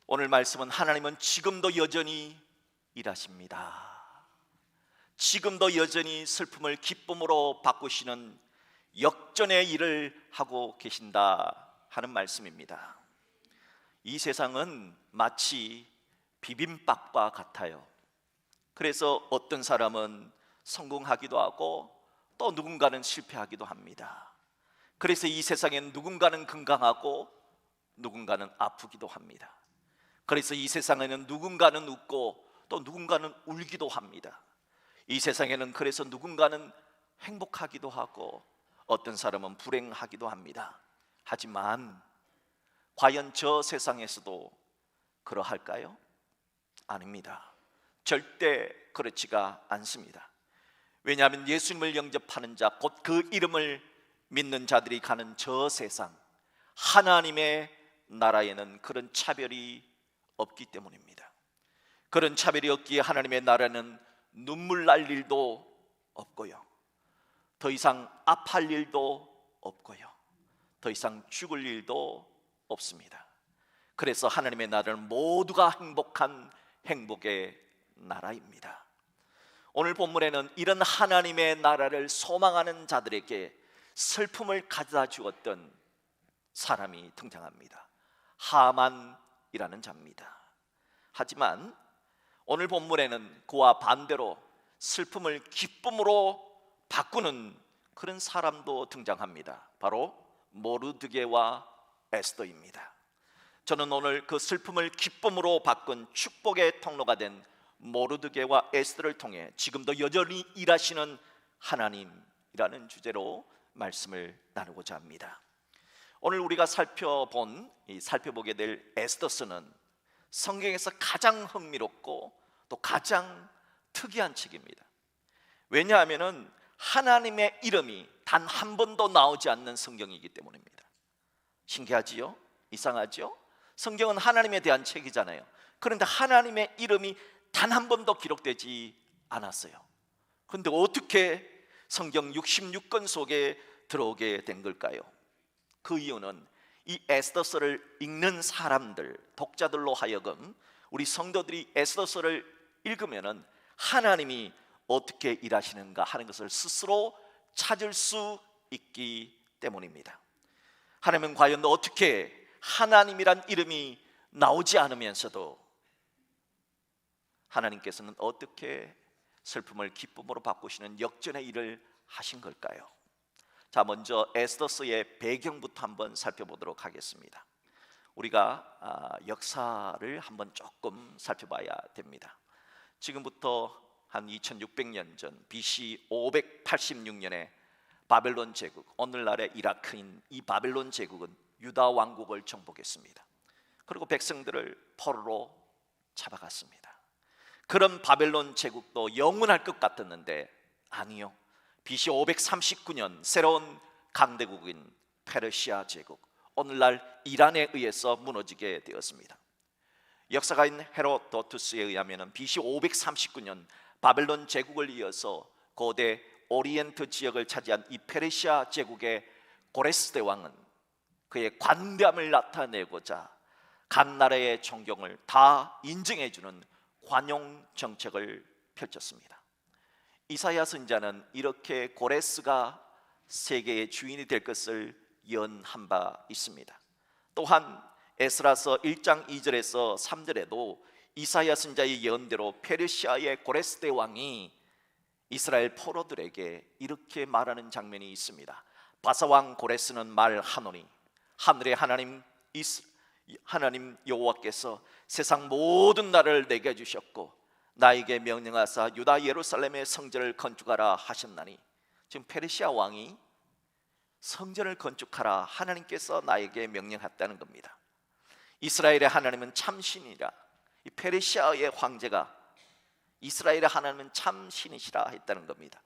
오늘 말씀은 하나님은 지금도 여전히 일하십니다. 지금도 여전히 슬픔을 기쁨으로 바꾸시는 역전의 일을 하고 계신다 하는 말씀입니다. 이 세상은 마치 비빔밥과 같아요. 그래서 어떤 사람은 성공하기도 하고 또 누군가는 실패하기도 합니다. 그래서 이 세상엔 누군가는 건강하고 누군가는 아프기도 합니다. 그래서 이 세상에는 누군가는 웃고 또 누군가는 울기도 합니다. 이 세상에는 그래서 누군가는 행복하기도 하고 어떤 사람은 불행하기도 합니다. 하지만 과연 저 세상에서도 그러할까요? 아닙니다. 절대 그렇지가 않습니다. 왜냐하면 예수님을 영접하는 자, 곧 그 이름을 믿는 자들이 가는 저 세상, 하나님의 나라에는 그런 차별이 없기 때문입니다. 그런 차별이 없기에 하나님의 나라는 눈물 날 일도 없고요, 더 이상 아파할 일도 없고요, 더 이상 죽을 일도 없습니다. 그래서 하나님의 나라는 모두가 행복한 행복의 나라입니다. 오늘 본문에는 이런 하나님의 나라를 소망하는 자들에게 슬픔을 가져다 주었던 사람이 등장합니다. 하만이라는 자입니다. 하지만 오늘 본문에는 그와 반대로 슬픔을 기쁨으로 바꾸는 그런 사람도 등장합니다. 바로 모르드게와 에스더입니다. 저는 오늘 그 슬픔을 기쁨으로 바꾼 축복의 통로가 된 모르드게와 에스더를 통해 지금도 여전히 일하시는 하나님이라는 주제로 말씀을 나누고자 합니다. 오늘 우리가 살펴보게 될 에스더서는 성경에서 가장 흥미롭고 또 가장 특이한 책입니다. 왜냐하면 하나님의 이름이 단 한 번도 나오지 않는 성경이기 때문입니다. 신기하지요? 이상하지요? 성경은 하나님에 대한 책이잖아요. 그런데 하나님의 이름이 단 한 번도 기록되지 않았어요. 그런데 어떻게 성경 66권 속에 들어오게 된 걸까요? 그 이유는 이 에스더서를 읽는 사람들, 독자들로 하여금 우리 성도들이 에스더서를 읽으면은 하나님이 어떻게 일하시는가 하는 것을 스스로 찾을 수 있기 때문입니다. 하나님은 과연 어떻게 하나님이란 이름이 나오지 않으면서도 하나님께서는 어떻게 슬픔을 기쁨으로 바꾸시는 역전의 일을 하신 걸까요? 자, 먼저 에스더서의 배경부터 한번 살펴보도록 하겠습니다. 우리가 역사를 한번 조금 살펴봐야 됩니다. 지금부터 한 2600년 전 BC 586년에 바벨론 제국, 오늘날의 이라크인 이 바벨론 제국은 유다 왕국을 정복했습니다. 그리고 백성들을 포로로 잡아갔습니다. 그런 바벨론 제국도 영원할 것 같았는데 아니요, BC 539년 새로운 강대국인 페르시아 제국, 오늘날 이란에 의해서 무너지게 되었습니다. 역사가인 헤로도투스에 의하면 BC 539년 바벨론 제국을 이어서 고대 오리엔트 지역을 차지한 이 페르시아 제국의 고레스 대왕은 그의 관대함을 나타내고자 각 나라의 존경을 다 인정해주는 관용 정책을 펼쳤습니다. 이사야 선지자는 이렇게 고레스가 세계의 주인이 될 것을 예언한 바 있습니다. 또한 에스라서 1장 2절에서 3절에도 이사야 선지자의 예언대로 페르시아의 고레스 대왕이 이스라엘 포로들에게 이렇게 말하는 장면이 있습니다. 바사왕 고레스는 말하노니 하늘의 하나님 여호와께서 세상 모든 나라를 내게 주셨고 나에게 명령하사 유다 예루살렘의 성전을 건축하라 하셨나니, 지금 페르시아 왕이 성전을 건축하라 하나님께서 나에게 명령했다는 겁니다. 이스라엘의 하나님은 참신이라, 이 페르시아의 황제가 이스라엘의 하나님은 참신이시라 했다는 겁니다.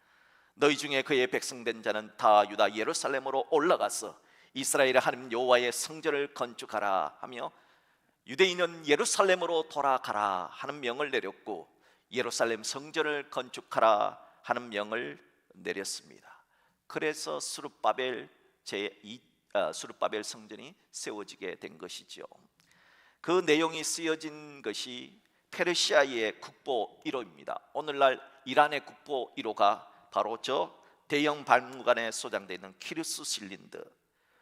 너희 중에 그의 백성된 자는 다 유다 예루살렘으로 올라가서 이스라엘의 하나님 여호와의 성전을 건축하라 하며 유대인은 예루살렘으로 돌아가라 하는 명을 내렸고 예루살렘 성전을 건축하라 하는 명을 내렸습니다. 그래서 수르바벨 성전이 세워지게 된 것이죠. 그 내용이 쓰여진 것이 페르시아의 국보 1호입니다. 오늘날 이란의 국보 1호가 바로 저 대형 박물관에 소장되어 있는 키루스 실린더,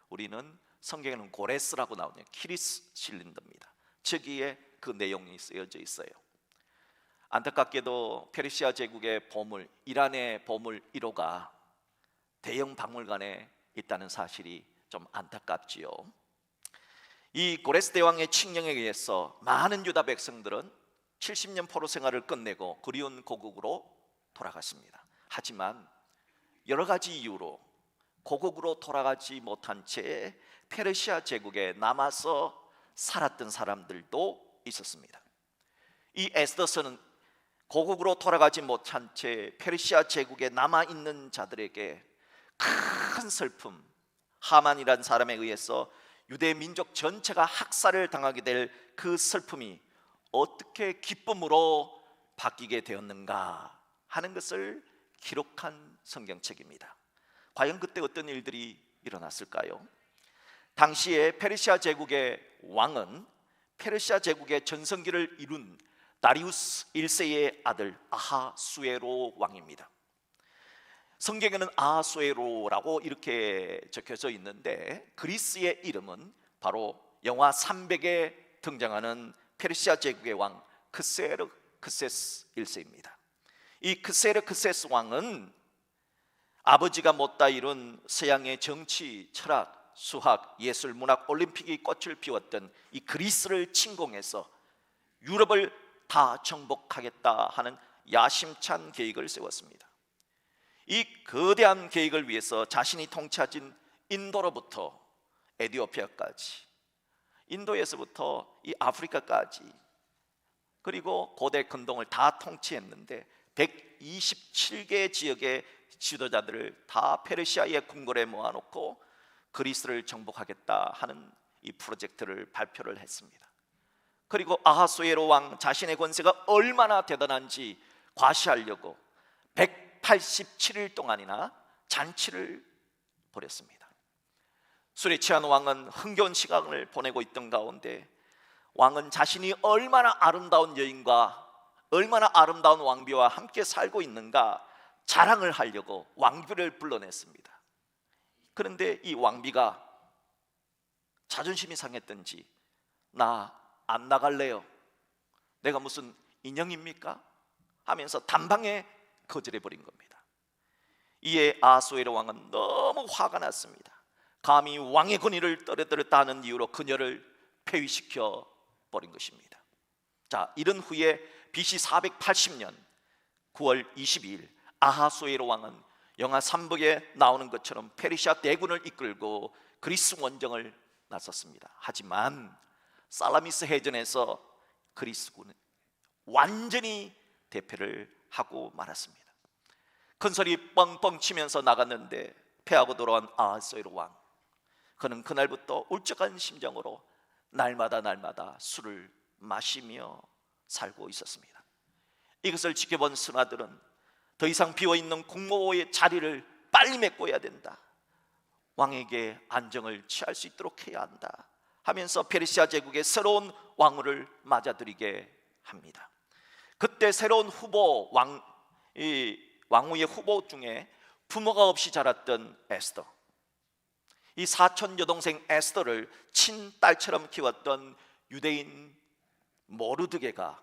우리는 성경에는 고레스라고 나오는 키루스 실린더입니다. 저기에 그 내용이 쓰여져 있어요. 안타깝게도 페르시아 제국의 보물, 이란의 보물 1호가 대형 박물관에 있다는 사실이 좀 안타깝지요. 이 고레스 대왕의 칙령에 의해서 많은 유다 백성들은 70년 포로 생활을 끝내고 그리운 고국으로 돌아갔습니다. 하지만 여러 가지 이유로 고국으로 돌아가지 못한 채 페르시아 제국에 남아서 살았던 사람들도 있었습니다. 이 에스더서는 고국으로 돌아가지 못한 채 페르시아 제국에 남아있는 자들에게 큰 슬픔, 하만이라는 사람에 의해서 유대 민족 전체가 학살을 당하게 될 그 슬픔이 어떻게 기쁨으로 바뀌게 되었는가 하는 것을 기록한 성경책입니다. 과연 그때 어떤 일들이 일어났을까요? 당시에 페르시아 제국의 왕은 페르시아 제국의 전성기를 이룬 다리우스 1세의 아들 아하수에로 왕입니다. 성경에는 아하수에로라고 이렇게 적혀져 있는데 그리스의 이름은 바로 영화 300에 등장하는 페르시아 제국의 왕 크세르크세스 1세입니다. 이 크세르크세스 왕은 아버지가 못다 이룬 서양의 정치, 철학, 수학, 예술, 문학, 올림픽이 꽃을 피웠던 이 그리스를 침공해서 유럽을 다 정복하겠다 하는 야심찬 계획을 세웠습니다. 이 거대한 계획을 위해서 자신이 통치하진 인도로부터 에티오피아까지, 인도에서부터 이 아프리카까지, 그리고 고대 근동을 다 통치했는데 127개 지역의 지도자들을 다 페르시아의 궁궐에 모아놓고 그리스를 정복하겠다 하는 이 프로젝트를 발표를 했습니다. 그리고 아하수에로 왕 자신의 권세가 얼마나 대단한지 과시하려고 187일 동안이나 잔치를 벌였습니다. 술에 취한 왕은 흥겨운 시간을 보내고 있던 가운데 왕은 자신이 얼마나 아름다운 여인과 얼마나 아름다운 왕비와 함께 살고 있는가 자랑을 하려고 왕비를 불러냈습니다. 그런데 이 왕비가 자존심이 상했던지 나 안 나갈래요, 내가 무슨 인형입니까? 하면서 단방에 거절해버린 겁니다. 이에 아하수에로 왕은 너무 화가 났습니다. 감히 왕의 권위를 떨어뜨렸다 하는 이유로 그녀를 폐위시켜 버린 것입니다. 자, 이런 후에 BC 480년 9월 22일 아하수에로 왕은 영화 3부에 나오는 것처럼 페르시아 대군을 이끌고 그리스 원정을 나섰습니다. 하지만 살라미스 해전에서 그리스군은 완전히 대패를 하고 말았습니다. 큰소리 뻥뻥 치면서 나갔는데 패하고 돌아온 아하수에로 왕, 그는 그날부터 울적한 심정으로 날마다 술을 마시며 살고 있었습니다. 이것을 지켜본 신하들은 더 이상 비어있는 국모의 자리를 빨리 메꿔야 된다, 왕에게 안정을 취할 수 있도록 해야 한다 하면서 페르시아 제국의 새로운 왕후를 맞아들이게 합니다. 그때 새로운 후보 왕후의 후보 중에 부모가 없이 자랐던 에스더, 이 사촌 여동생 에스더를 친딸처럼 키웠던 유대인 모르드게가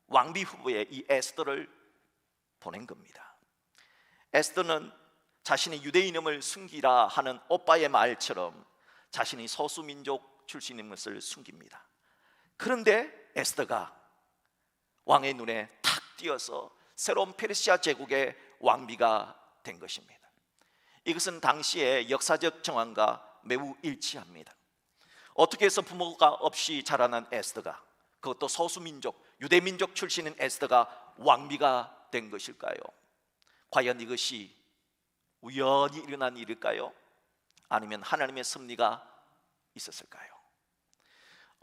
왕비 후보에 이 에스더를 보낸 겁니다. 에스더는 자신의 유대인임을 숨기라 하는 오빠의 말처럼 자신이 소수민족 출신인 것을 숨깁니다. 그런데 에스더가 왕의 눈에 탁 띄어서 새로운 페르시아 제국의 왕비가 된 것입니다. 이것은 당시의 역사적 정황과 매우 일치합니다. 어떻게 해서 부모가 없이 자라난 에스더가, 그것도 소수민족 유대민족 출신인 에스더가 왕비가 된 것일까요? 과연 이것이 우연히 일어난 일일까요? 아니면 하나님의 섭리가 있었을까요?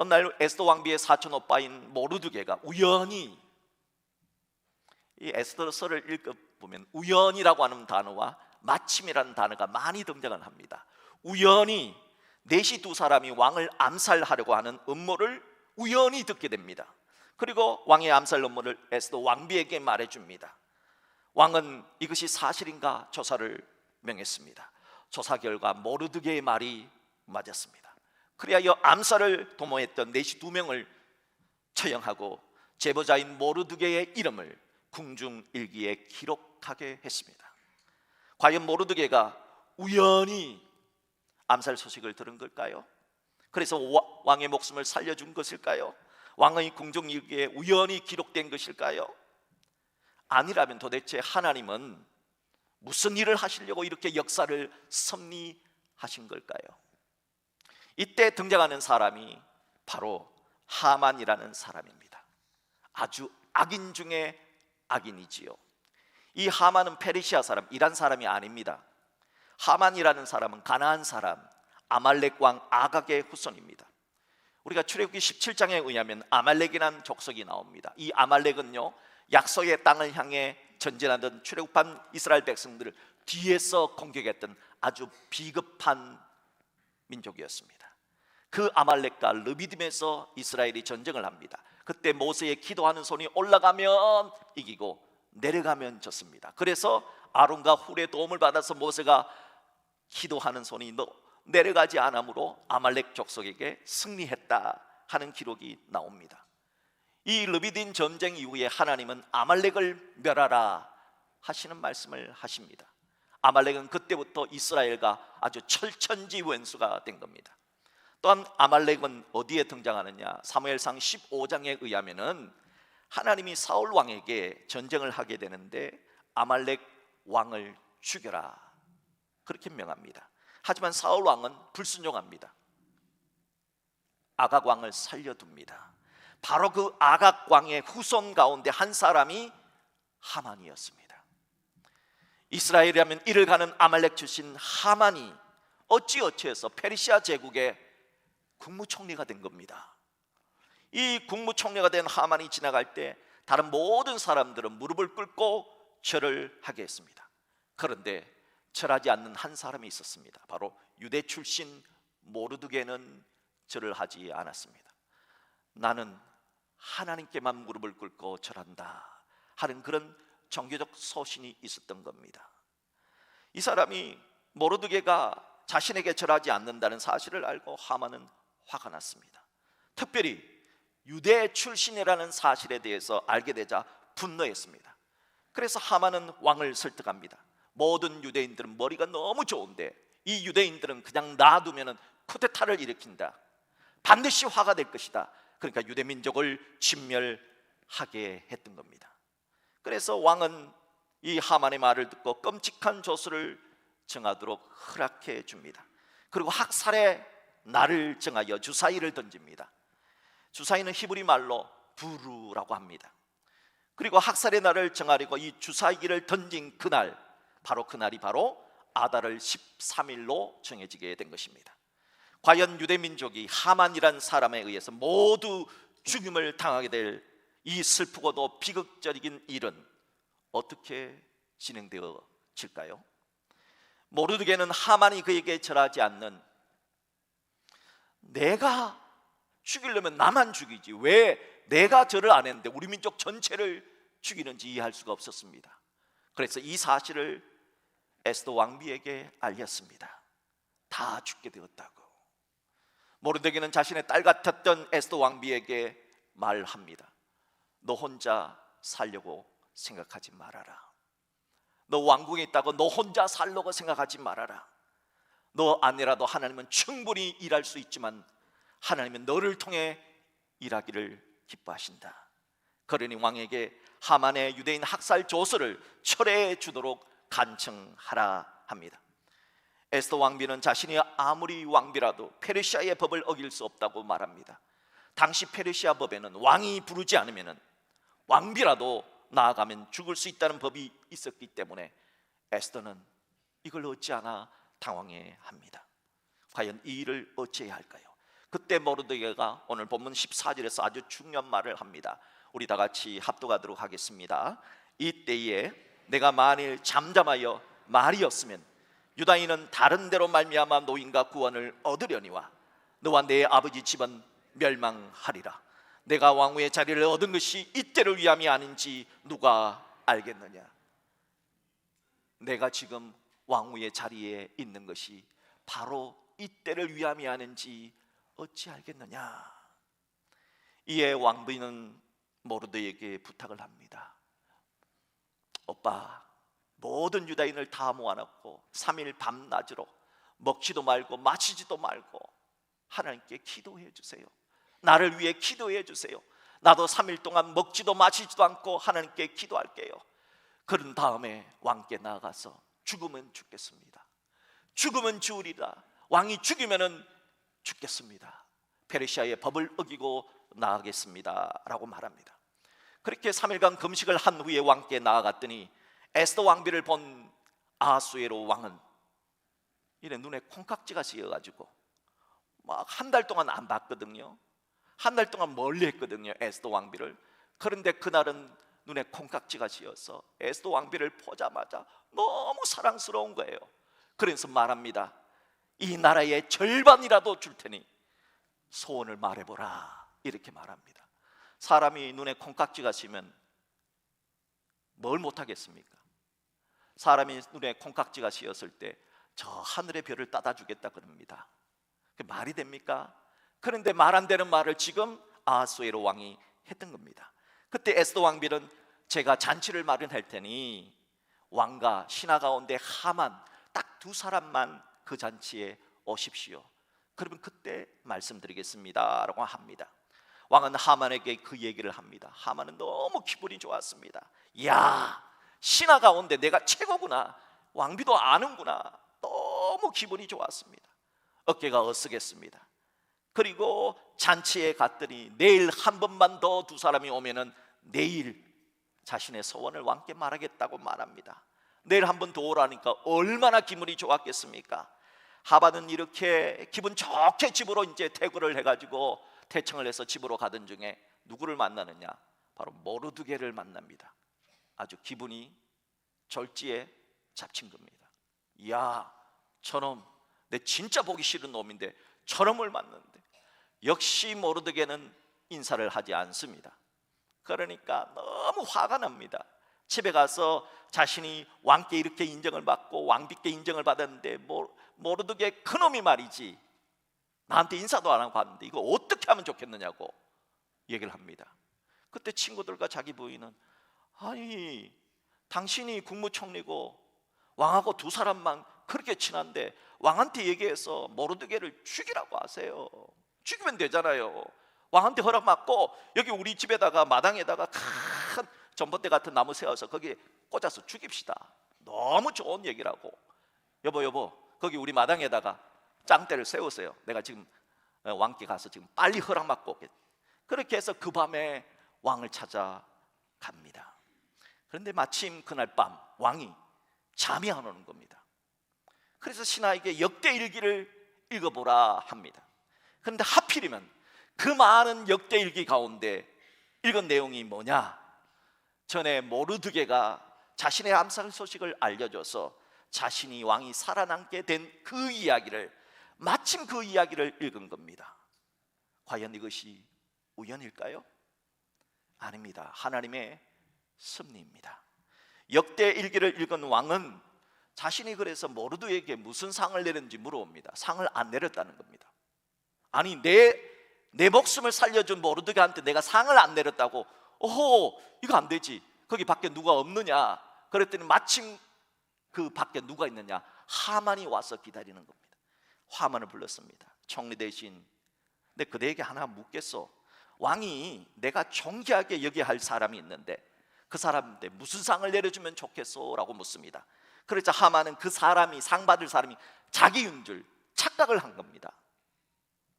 어느 날 에스더 왕비의 사촌 오빠인 모르드게가 우연히, 이 에스더서를 읽어보면 우연이라고 하는 단어와 마침이라는 단어가 많이 등장을 합니다. 우연히 넷이 두 사람이 왕을 암살하려고 하는 음모를 우연히 듣게 됩니다. 그리고 왕의 암살 음모를 에스더 왕비에게 말해줍니다. 왕은 이것이 사실인가 조사를 명했습니다. 조사 결과 모르드게의 말이 맞았습니다. 그리하여 암살을 도모했던 내시 2명을 처형하고 제보자인 모르드게의 이름을 궁중일기에 기록하게 했습니다. 과연 모르드게가 우연히 암살 소식을 들은 걸까요? 그래서 왕의 목숨을 살려준 것일까요? 왕의 궁중일기에 우연히 기록된 것일까요? 아니라면 도대체 하나님은 무슨 일을 하시려고 이렇게 역사를 섭리하신 걸까요? 이때 등장하는 사람이 바로 하만이라는 사람입니다. 아주 악인 중에 악인이지요. 이 하만은 페르시아 사람, 이란 사람이 아닙니다. 하만이라는 사람은 가나안 사람, 아말렉 왕 아각의 후손입니다. 우리가 출애굽기 17장에 의하면 아말렉이라는 족속이 나옵니다. 이 아말렉은요, 약속의 땅을 향해 전진하던 출애굽한 이스라엘 백성들을 뒤에서 공격했던 아주 비겁한 민족이었습니다. 그 아말렉과 르비딤에서 이스라엘이 전쟁을 합니다. 그때 모세의 기도하는 손이 올라가면 이기고 내려가면 졌습니다. 그래서 아론과 훌의 도움을 받아서 모세가 기도하는 손이 내려가지 않으므로 아말렉 족속에게 승리했다 하는 기록이 나옵니다. 이 르비딤 전쟁 이후에 하나님은 아말렉을 멸하라 하시는 말씀을 하십니다. 아말렉은 그때부터 이스라엘과 아주 철천지원수가 된 겁니다. 또한 아말렉은 어디에 등장하느냐? 사무엘상 15장에 의하면은 하나님이 사울 왕에게 전쟁을 하게 되는데 아말렉 왕을 죽여라 그렇게 명합니다. 하지만 사울 왕은 불순종합니다. 아각 왕을 살려둡니다. 바로 그 아각 왕의 후손 가운데 한 사람이 하만이었습니다. 이스라엘이라면 이를 가는 아말렉 출신 하만이 어찌어찌해서 페르시아 제국의 국무총리가 된 겁니다. 이 국무총리가 된 하만이 지나갈 때 다른 모든 사람들은 무릎을 꿇고 절을 하게 했습니다. 그런데 절하지 않는 한 사람이 있었습니다. 바로 유대 출신 모르드게는 절을 하지 않았습니다. 나는 하나님께만 무릎을 꿇고 절한다 하는 그런 종교적 소신이 있었던 겁니다. 이 사람이 모르드게가 자신에게 절하지 않는다는 사실을 알고 하만은 화가 났습니다. 특별히 유대 출신이라는 사실에 대해서 알게 되자 분노했습니다. 그래서 하만은 왕을 설득합니다. 모든 유대인들은 머리가 너무 좋은데 이 유대인들은 그냥 놔두면 쿠데타를 일으킨다. 반드시 화가 될 것이다. 그러니까 유대 민족을 진멸하게 했던 겁니다. 그래서 왕은 이 하만의 말을 듣고 끔찍한 조수를 정하도록 허락해 줍니다. 그리고 학살의 날을 정하여 주사위를 던집니다. 주사위는 히브리 말로 부루라고 합니다. 그리고 학살의 날을 정하려고 이 주사위를 던진 그날, 바로 그날이 바로 아달월 13일로 정해지게 된 것입니다. 과연 유대 민족이 하만이란 사람에 의해서 모두 죽임을 당하게 될 이 슬프고도 비극적인 일은 어떻게 진행되어질까요? 모르드게는 하만이 그에게 절하지 않는, 내가 죽이려면 나만 죽이지 왜 내가 절을 안 했는데 우리 민족 전체를 죽이는지 이해할 수가 없었습니다. 그래서 이 사실을 에스더 왕비에게 알렸습니다. 다 죽게 되었다고. 모르드게는 자신의 딸 같았던 에스더 왕비에게 말합니다. 너 혼자 살려고 생각하지 말아라. 너 왕궁에 있다고 너 혼자 살려고 생각하지 말아라. 너 아니라도 하나님은 충분히 일할 수 있지만 하나님은 너를 통해 일하기를 기뻐하신다. 그러니 왕에게 하만의 유대인 학살 조서를 철회해 주도록 간청하라 합니다. 에스더 왕비는 자신이 아무리 왕비라도 페르시아의 법을 어길 수 없다고 말합니다. 당시 페르시아 법에는 왕이 부르지 않으면 왕비라도 나아가면 죽을 수 있다는 법이 있었기 때문에 에스더는 이걸 어찌하나 당황해합니다. 과연 이 일을 어찌해야 할까요? 그때 모르드게가 오늘 본문 14절에서 아주 중요한 말을 합니다. 우리 다 같이 합독하도록 하겠습니다. 이때에 내가 만일 잠잠하여 말이 없으면 유다인은 다른 데로 말미암아 노인과 구원을 얻으려니와 너와 내 아버지 집은 멸망하리라. 내가 왕후의 자리를 얻은 것이 이때를 위함이 아닌지 누가 알겠느냐? 내가 지금 왕후의 자리에 있는 것이 바로 이때를 위함이 아닌지 어찌 알겠느냐? 이에 왕비는 모르드에게 부탁을 합니다. 오빠, 모든 유다인을 다 모아놓고 3일 밤낮으로 먹지도 말고 마시지도 말고 하나님께 기도해 주세요. 나를 위해 기도해 주세요. 나도 3일 동안 먹지도 마시지도 않고 하나님께 기도할게요. 그런 다음에 왕께 나아가서 죽으면 죽겠습니다. 죽으면 죽으리라. 왕이 죽이면은 죽겠습니다. 페르시아의 법을 어기고 나아가겠습니다 라고 말합니다. 그렇게 3일간 금식을 한 후에 왕께 나아갔더니 에스더 왕비를 본 아하수에로 왕은 이래 눈에 콩깍지가 씌어가지고 막 한 달 동안 안 봤거든요. 한 달 동안 멀리 했거든요, 에스더 왕비를. 그런데 그날은 눈에 콩깍지가 씌어서 에스더 왕비를 보자마자 너무 사랑스러운 거예요. 그래서 말합니다. 이 나라의 절반이라도 줄 테니 소원을 말해보라, 이렇게 말합니다. 사람이 눈에 콩깍지가 씌면 뭘 못하겠습니까? 사람이 눈에 콩깍지가 씌었을 때 저 하늘의 별을 따다 주겠다 그럽니다. 그게 말이 됩니까? 그런데 말 안 되는 말을 지금 아하수에로 왕이 했던 겁니다. 그때 에스더 왕비는 제가 잔치를 마련할 테니 왕과 신하 가운데 하만 딱 2사람만 그 잔치에 오십시오. 그러면 그때 말씀드리겠습니다 라고 합니다. 왕은 하만에게 그 얘기를 합니다. 하만은 너무 기분이 좋았습니다. 이야, 신하 가운데 내가 최고구나, 왕비도 아는구나. 너무 기분이 좋았습니다. 어깨가 어쓰겠습니다. 그리고 잔치에 갔더니 내일 한 번만 더 2사람이 오면은 내일 자신의 소원을 왕께 말하겠다고 말합니다. 내일 한 번 더 오라니까 얼마나 기분이 좋았겠습니까? 하반은 이렇게 기분 좋게 집으로 이제 퇴근을 해가지고 태청을 해서 집으로 가던 중에 누구를 만나느냐? 바로 모르드게를 만납니다. 아주 기분이 절지에 잡힌 겁니다. 이야, 저놈, 내 진짜 보기 싫은 놈인데 저놈을 만났는데 역시 모르드게는 인사를 하지 않습니다. 그러니까 너무 화가 납니다. 집에 가서 자신이 왕께 이렇게 인정을 받고 왕비께 인정을 받았는데 모르드게 그놈이 말이지 나한테 인사도 안 하고 갔는데 이거 어떻게 하면 좋겠느냐고 얘기를 합니다. 그때 친구들과 자기 부인은 아니, 당신이 국무총리고 왕하고 2사람만 그렇게 친한데 왕한테 얘기해서 모르드게를 죽이라고 하세요. 죽이면 되잖아요. 왕한테 허락 받고 여기 우리 집에다가 마당에다가 큰 전봇대 같은 나무 세워서 거기에 꽂아서 죽입시다. 너무 좋은 얘기라고. 여보, 거기 우리 마당에다가 짱대를 세우세요. 내가 지금 왕께 가서 지금 빨리 허락 받고 오겠다. 그렇게 해서 그 밤에 왕을 찾아갑니다. 그런데 마침 그날 밤 왕이 잠이 안 오는 겁니다. 그래서 신하에게 역대일기를 읽어보라 합니다. 그런데 하필이면 그 많은 역대일기 가운데 읽은 내용이 뭐냐? 전에 모르드게가 자신의 암살 소식을 알려줘서 자신이 왕이 살아남게 된 그 이야기를, 마침 그 이야기를 읽은 겁니다. 과연 이것이 우연일까요? 아닙니다. 하나님의 섭리입니다. 역대일기를 읽은 왕은 자신이 그래서 모르드게에게 무슨 상을 내렸는지 물어봅니다. 상을 안 내렸다는 겁니다. 아니, 내 목숨을 살려준 모르드게한테 내가 상을 안 내렸다고? 오호, 이거 안 되지. 거기 밖에 누가 없느냐? 그랬더니 마침 그 밖에 누가 있느냐? 하만이 와서 기다리는 겁니다. 하만을 불렀습니다. 총리 대신. 근데 그대에게 하나 묻겠소. 왕이 내가 존귀하게 여겨야 할 사람이 있는데 그 사람한테 무슨 상을 내려주면 좋겠소? 라고 묻습니다. 그러자 하만은 그 사람이, 상 받을 사람이 자기인 줄 착각을 한 겁니다.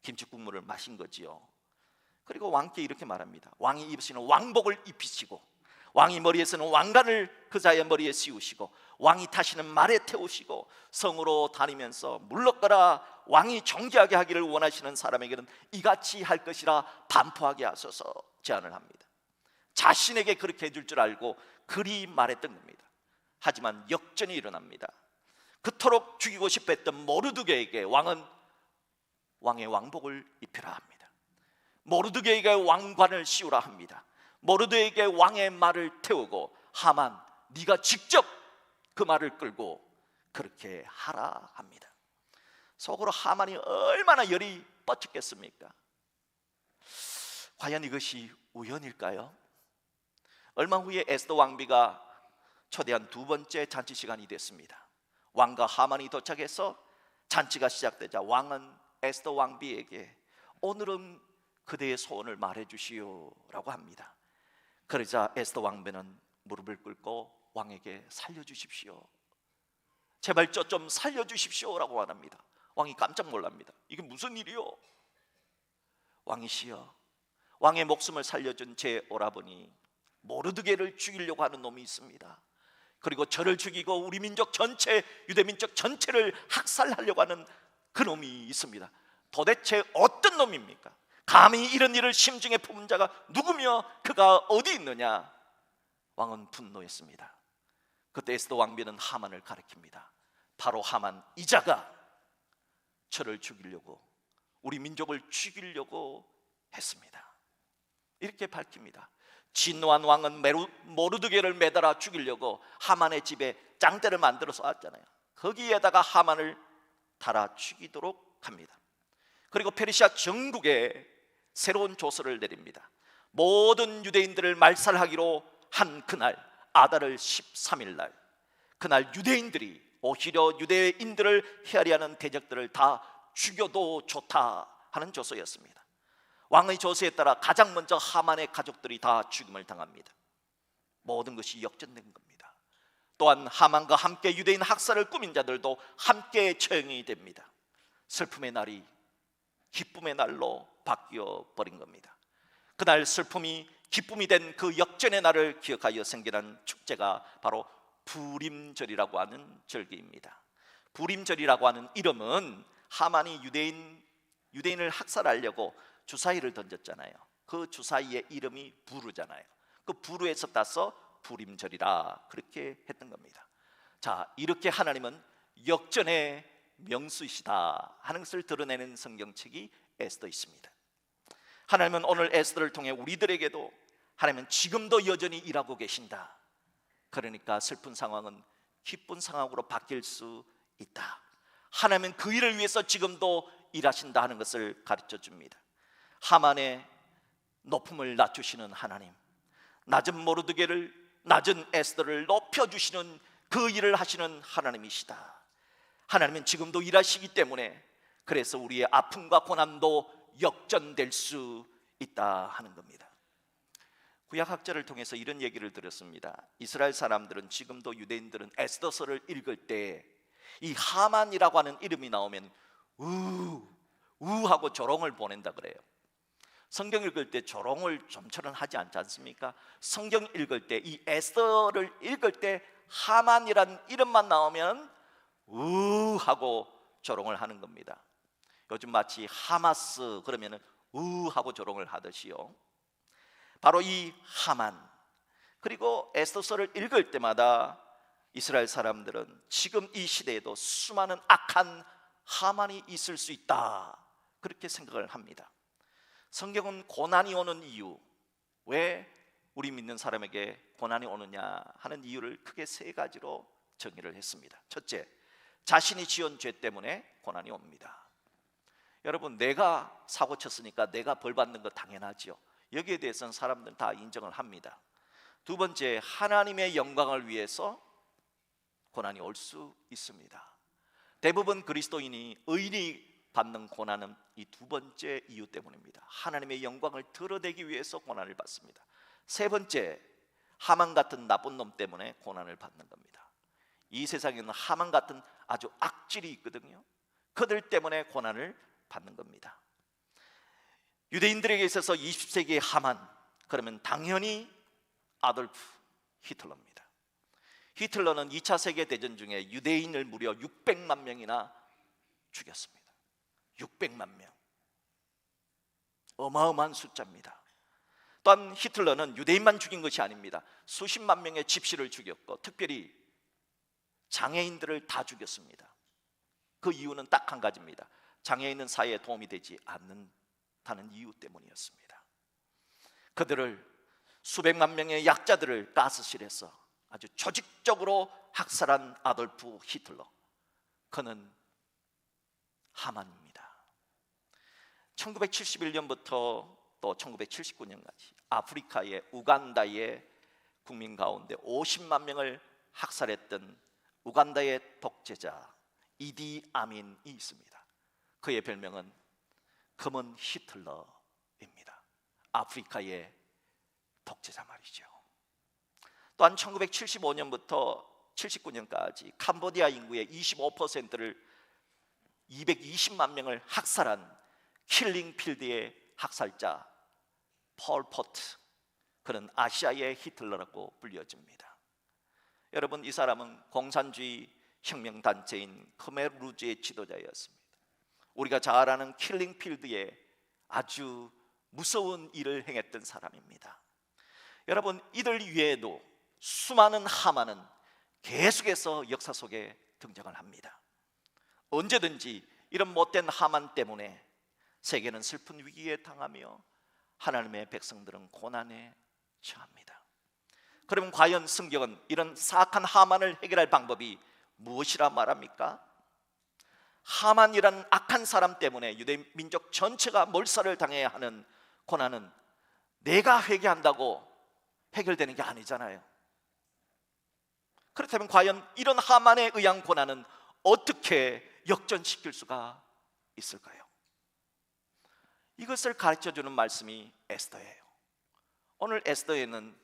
김치국물을 마신 거지요. 그리고 왕께 이렇게 말합니다. 왕이 입으시는 왕복을 입히시고 왕이 머리에 쓰는 왕관을 그 자의 머리에 씌우시고 왕이 타시는 말에 태우시고 성으로 다니면서 물러가라, 왕이 존귀하게 하기를 원하시는 사람에게는 이같이 할 것이라 반포하게 하소서 제안을 합니다. 자신에게 그렇게 해줄 줄 알고 그리 말했던 겁니다. 하지만 역전이 일어납니다. 그토록 죽이고 싶어 했던 모르드게에게 왕은 왕의 왕복을 입히라 합니다. 모르드게에게 왕관을 씌우라 합니다. 모르드게에게 왕의 말을 태우고 하만 네가 직접 그 말을 끌고 그렇게 하라 합니다. 속으로 하만이 얼마나 열이 뻗쳤겠습니까? 과연 이것이 우연일까요? 얼마 후에 에스더 왕비가 초대한 두 번째 잔치 시간이 됐습니다. 왕과 하만이 도착해서 잔치가 시작되자 왕은 에스더 왕비에게 오늘은 그대의 소원을 말해 주시오라고 합니다. 그러자 에스더 왕비는 무릎을 꿇고 왕에게 살려주십시오, 제발 저 좀 살려주십시오라고 말합니다. 왕이 깜짝 놀랍니다. 이게 무슨 일이요? 왕이시여, 왕의 목숨을 살려준 제 오라버니 모르드게를 죽이려고 하는 놈이 있습니다. 그리고 저를 죽이고 우리 민족 전체, 유대 민족 전체를 학살하려고 하는 그 놈이 있습니다. 도대체 어떤 놈입니까? 감히 이런 일을 심중에 품은 자가 누구며 그가 어디 있느냐? 왕은 분노했습니다. 그때 에스더 왕비는 하만을 가리킵니다. 바로 하만 이 자가 저를 죽이려고, 우리 민족을 죽이려고 했습니다. 이렇게 밝힙니다. 진노한 왕은 모르드게를 매달아 죽이려고 하만의 집에 짱대를 만들어서 왔잖아요. 거기에다가 하만을 달아 죽이도록 합니다. 그리고 페르시아 전국에 새로운 조서를 내립니다. 모든 유대인들을 말살하기로 한 그날 아달을 13일 날, 그날 유대인들이 오히려 유대인들을 헤아리하는 대적들을 다 죽여도 좋다 하는 조서였습니다. 왕의 조서에 따라 가장 먼저 하만의 가족들이 다 죽임을 당합니다. 모든 것이 역전된 겁니다. 또한 하만과 함께 유대인 학살을 꾸민 자들도 함께 처형이 됩니다. 슬픔의 날이 기쁨의 날로 바뀌어 버린 겁니다. 그날 슬픔이 기쁨이 된 그 역전의 날을 기억하여 생겨난 축제가 바로 부림절이라고 하는 절기입니다. 부림절이라고 하는 이름은 하만이 유대인을 학살하려고 주사위를 던졌잖아요. 그 주사위의 이름이 부르잖아요. 그 부르에서 따서 부림절이라 그렇게 했던 겁니다. 자, 이렇게 하나님은 역전의 명수이시다 하는 것을 드러내는 성경책이 에스더 있습니다. 하나님은 오늘 에스더를 통해 우리들에게도 하나님은 지금도 여전히 일하고 계신다. 그러니까 슬픈 상황은 기쁜 상황으로 바뀔 수 있다. 하나님은 그 일을 위해서 지금도 일하신다 하는 것을 가르쳐 줍니다. 하만의 높음을 낮추시는 하나님, 낮은 모르드게를, 낮은 에스더를 높여주시는 그 일을 하시는 하나님이시다. 하나님은 지금도 일하시기 때문에 그래서 우리의 아픔과 고난도 역전될 수 있다 하는 겁니다. 구약학자를 통해서 이런 얘기를 들었습니다. 이스라엘 사람들은 지금도, 유대인들은 에스더서를 읽을 때 이 하만이라고 하는 이름이 나오면 하고 조롱을 보낸다 그래요. 성경 읽을 때 조롱을 좀처럼 하지 않지 않습니까? 성경 읽을 때, 이 에스더를 읽을 때 하만이란 이름만 나오면 하고 조롱을 하는 겁니다. 요즘 마치 하마스 그러면은 하고 조롱을 하듯이요. 바로 이 하만, 그리고 에스더서를 읽을 때마다 이스라엘 사람들은 지금 이 시대에도 수많은 악한 하만이 있을 수 있다 그렇게 생각을 합니다. 성경은 고난이 오는 이유, 왜 우리 믿는 사람에게 고난이 오느냐 하는 이유를 크게 세 가지로 정의를 했습니다. 첫째, 자신이 지은 죄 때문에 고난이 옵니다. 여러분, 내가 사고 쳤으니까 내가 벌 받는 거 당연하죠. 여기에 대해서는 사람들은 다 인정을 합니다. 두 번째, 하나님의 영광을 위해서 고난이 올 수 있습니다. 대부분 그리스도인이, 의인이 받는 고난은 이 두 번째 이유 때문입니다. 하나님의 영광을 드러내기 위해서 고난을 받습니다. 세 번째, 하만 같은 나쁜 놈 때문에 고난을 받는 겁니다. 이 세상에는 하만 같은 아주 악질이 있거든요. 그들 때문에 고난을 받는 겁니다. 유대인들에게 있어서 20세기의 하만, 그러면 당연히 아돌프 히틀러입니다. 히틀러는 2차 세계대전 중에 유대인을 무려 600만 명이나 죽였습니다. 600만 명, 어마어마한 숫자입니다. 또한 히틀러는 유대인만 죽인 것이 아닙니다. 수십만 명의 집시를 죽였고 특별히 장애인들을 다 죽였습니다. 그 이유는 딱 한 가지입니다. 장애인은 사회에 도움이 되지 않는다는 하는 이유 때문이었습니다. 그들을, 수백만 명의 약자들을 가스실에서 아주 조직적으로 학살한 아돌프 히틀러, 그는 하만입니다. 1971년부터 또 1979년까지 아프리카의 우간다의 국민 가운데 50만 명을 학살했던 우간다의 독재자 이디 아민이 있습니다. 그의 별명은 검은 히틀러입니다. 아프리카의 독재자 말이죠. 또한 1975년부터 79년까지 캄보디아 인구의 25%를 220만 명을 학살한 킬링필드의 학살자 폴 포트, 그는 아시아의 히틀러라고 불려집니다. 여러분, 이 사람은 공산주의 혁명단체인 khmer-rouge의 지도자였습니다. 우리가 잘 아는 킬링필드에 아주 무서운 일을 행했던 사람입니다. 여러분, 이들 외에도 수많은 하만은 계속해서 역사 속에 등장을 합니다. 언제든지 이런 못된 하만 때문에 세계는 슬픈 위기에 당하며 하나님의 백성들은 고난에 처합니다. 그러면 과연 성경은 이런 사악한 하만을 해결할 방법이 무엇이라 말합니까? 하만이라는 악한 사람 때문에 유대 민족 전체가 몰살을 당해야 하는 고난은 내가 회개한다고 해결되는 게 아니잖아요. 그렇다면 과연 이런 하만에 의한 고난은 어떻게 역전시킬 수가 있을까요? 이것을 가르쳐주는 말씀이 에스더예요. 오늘 에스더에는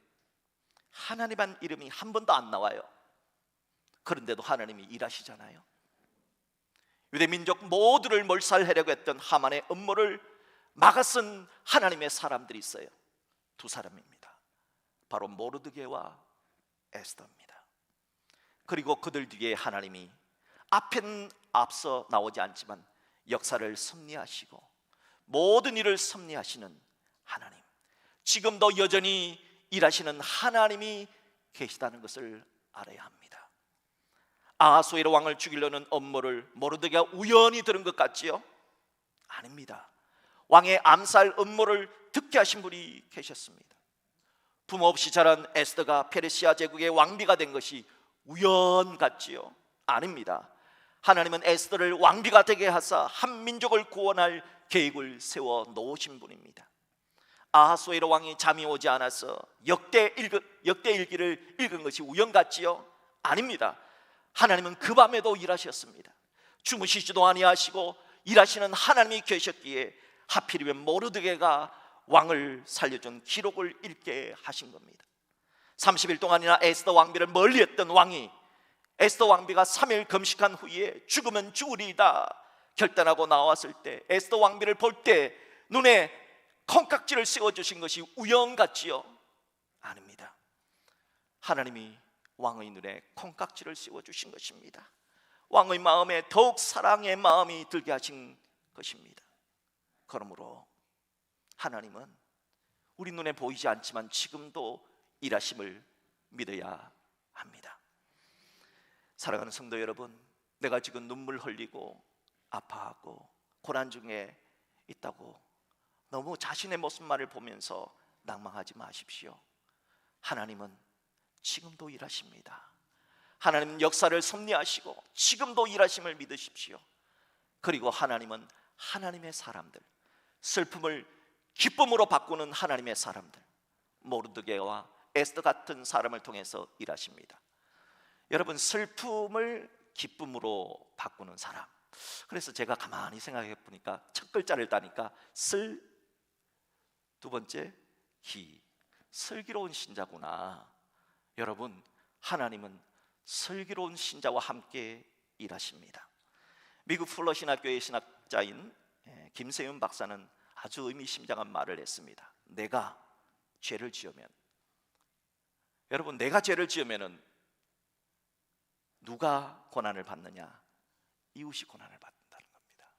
하나님이란 이름이 한 번도 안 나와요. 그런데도 하나님이 일하시잖아요. 유대 민족 모두를 몰살하려고 했던 하만의 음모를 막아쓴 하나님의 사람들이 있어요. 두 사람입니다. 바로 모르드게와 에스더입니다. 그리고 그들 뒤에 하나님이 앞에는 앞서 나오지 않지만 역사를 섭리하시고 모든 일을 섭리하시는 하나님, 지금도 여전히 일하시는 하나님이 계시다는 것을 알아야 합니다. 아하수에로 왕을 죽이려는 음모를 모르드게가 우연히 들은 것 같지요? 아닙니다. 왕의 암살 음모를 듣게 하신 분이 계셨습니다. 부모 없이 자란 에스더가 페르시아 제국의 왕비가 된 것이 우연 같지요? 아닙니다. 하나님은 에스더를 왕비가 되게 하사 한 민족을 구원할 계획을 세워 놓으신 분입니다. 아하수에로 왕이 잠이 오지 않아서 역대일기를 읽은 것이 우연 같지요? 아닙니다. 하나님은 그 밤에도 일하셨습니다. 주무시지도 아니하시고 일하시는 하나님이 계셨기에 하필이면 모르드게가 왕을 살려준 기록을 읽게 하신 겁니다. 30일 동안이나 에스더 왕비를 멀리했던 왕이 에스더 왕비가 3일 금식한 후에 죽으면 죽으리이다 결단하고 나왔을 때 에스더 왕비를 볼 때 눈에 콩깍지를 씌워주신 것이 우연 같지요? 아닙니다. 하나님이 왕의 눈에 콩깍지를 씌워주신 것입니다. 왕의 마음에 더욱 사랑의 마음이 들게 하신 것입니다. 그러므로 하나님은 우리 눈에 보이지 않지만 지금도 일하심을 믿어야 합니다. 사랑하는 성도 여러분, 내가 지금 눈물 흘리고 아파하고 고난 중에 있다고 너무 자신의 모습만을 보면서 낭망하지 마십시오. 하나님은 지금도 일하십니다. 하나님은 역사를 섭리하시고 지금도 일하심을 믿으십시오. 그리고 하나님은 하나님의 사람들, 슬픔을 기쁨으로 바꾸는 하나님의 사람들, 모르드게와 에스더 같은 사람을 통해서 일하십니다. 여러분, 슬픔을 기쁨으로 바꾸는 사람. 그래서 제가 가만히 생각해 보니까 첫 글자를 따니까 슬, 두 번째 기, 슬기로운 신자구나. 여러분, 하나님은 슬기로운 신자와 함께 일하십니다. 미국 플러신학교의 신학자인 김세윤 박사는 아주 의미심장한 말을 했습니다. 내가 죄를 지으면, 여러분, 내가 죄를 지으면은 누가 고난을 받느냐? 이웃이 고난을 받는다는 겁니다.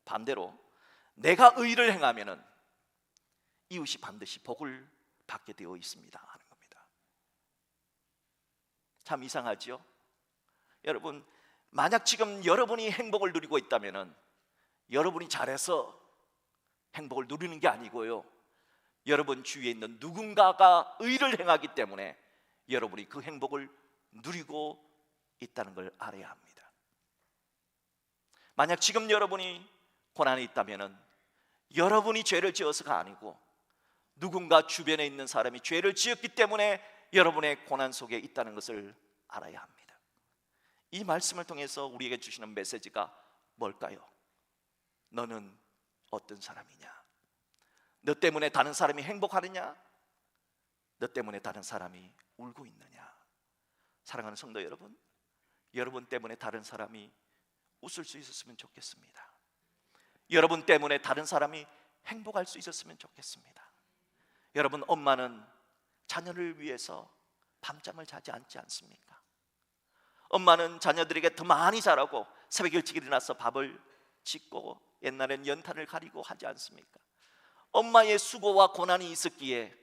반대로 내가 의를 행하면은 이웃이 반드시 복을 받게 되어 있습니다 하는 겁니다. 참 이상하죠? 여러분, 만약 지금 여러분이 행복을 누리고 있다면은 여러분이 잘해서 행복을 누리는 게 아니고요, 여러분 주위에 있는 누군가가 의를 행하기 때문에 여러분이 그 행복을 누리고 있다는 걸 알아야 합니다. 만약 지금 여러분이 고난이 있다면 여러분이 죄를 지어서가 아니고 누군가 주변에 있는 사람이 죄를 지었기 때문에 여러분의 고난 속에 있다는 것을 알아야 합니다. 이 말씀을 통해서 우리에게 주시는 메시지가 뭘까요? 너는 어떤 사람이냐? 너 때문에 다른 사람이 행복하느냐? 너 때문에 다른 사람이 울고 있느냐? 사랑하는 성도 여러분, 여러분 때문에 다른 사람이 웃을 수 있었으면 좋겠습니다. 여러분 때문에 다른 사람이 행복할 수 있었으면 좋겠습니다. 여러분, 엄마는 자녀를 위해서 밤잠을 자지 않지 않습니까? 엄마는 자녀들에게 더 많이 자라고 새벽 일찍 일어나서 밥을 짓고 옛날엔 연탄을 가리고 하지 않습니까? 엄마의 수고와 고난이 있었기에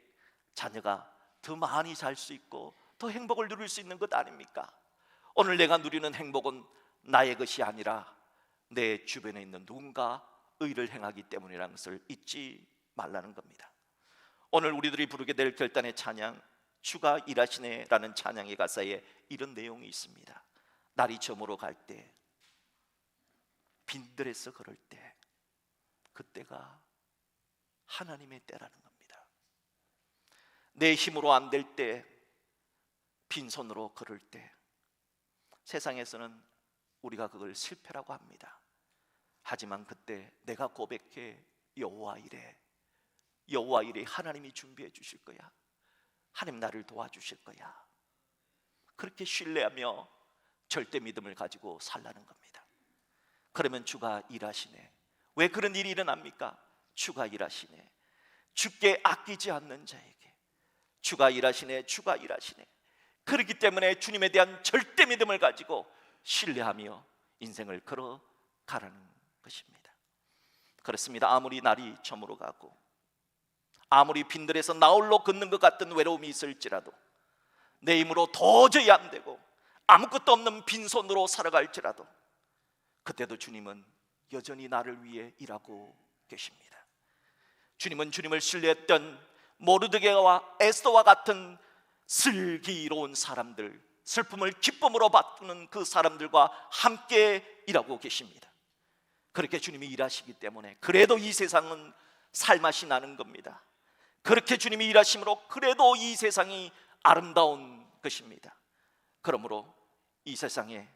자녀가 더 많이 잘 수 있고 더 행복을 누릴 수 있는 것 아닙니까? 오늘 내가 누리는 행복은 나의 것이 아니라 내 주변에 있는 누군가 의를 행하기 때문이라는 것을 잊지 말라는 겁니다. 오늘 우리들이 부르게 될 결단의 찬양, 주가 일하시네 라는 찬양의 가사에 이런 내용이 있습니다. 날이 저물어 갈 때, 빈들에서 걸을 때, 그때가 하나님의 때라는 겁니다. 내 힘으로 안 될 때, 빈손으로 걸을 때, 세상에서는 우리가 그걸 실패라고 합니다. 하지만 그때 내가 고백해, 여호와 이래, 여호와 이래, 하나님이 준비해 주실 거야. 하나님 나를 도와주실 거야. 그렇게 신뢰하며 절대 믿음을 가지고 살라는 겁니다. 그러면 주가 일하시네. 왜 그런 일이 일어납니까? 주가 일하시네. 주께 아끼지 않는 자에게 주가 일하시네, 주가 일하시네. 그렇기 때문에 주님에 대한 절대 믿음을 가지고 신뢰하며 인생을 걸어가라는 것입니다. 그렇습니다. 아무리 날이 저물어 가고 아무리 빈들에서 나홀로 걷는 것 같은 외로움이 있을지라도, 내 힘으로 도저히 안 되고 아무것도 없는 빈손으로 살아갈지라도, 그때도 주님은 여전히 나를 위해 일하고 계십니다. 주님은 주님을 신뢰했던 모르드게와 에스더와 같은 슬기로운 사람들, 슬픔을 기쁨으로 바꾸는 그 사람들과 함께 일하고 계십니다. 그렇게 주님이 일하시기 때문에 그래도 이 세상은 살맛이 나는 겁니다. 그렇게 주님이 일하심으로 그래도 이 세상이 아름다운 것입니다. 그러므로 이 세상에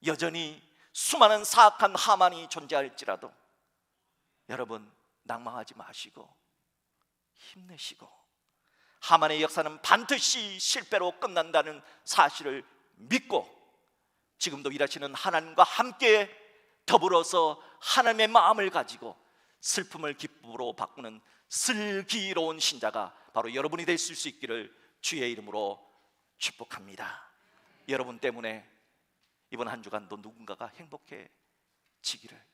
여전히 수많은 사악한 하만이 존재할지라도 여러분 낭망하지 마시고 힘내시고, 하만의 역사는 반드시 실패로 끝난다는 사실을 믿고 지금도 일하시는 하나님과 함께 더불어서 하나님의 마음을 가지고 슬픔을 기쁨으로 바꾸는 슬기로운 신자가 바로 여러분이 되실 수 있기를 주의 이름으로 축복합니다. 여러분 때문에 이번 한 주간도 누군가가 행복해지기를,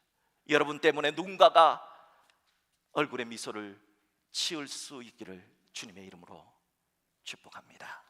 여러분 때문에 누군가가 얼굴에 미소를 지을 수 있기를 주님의 이름으로 축복합니다.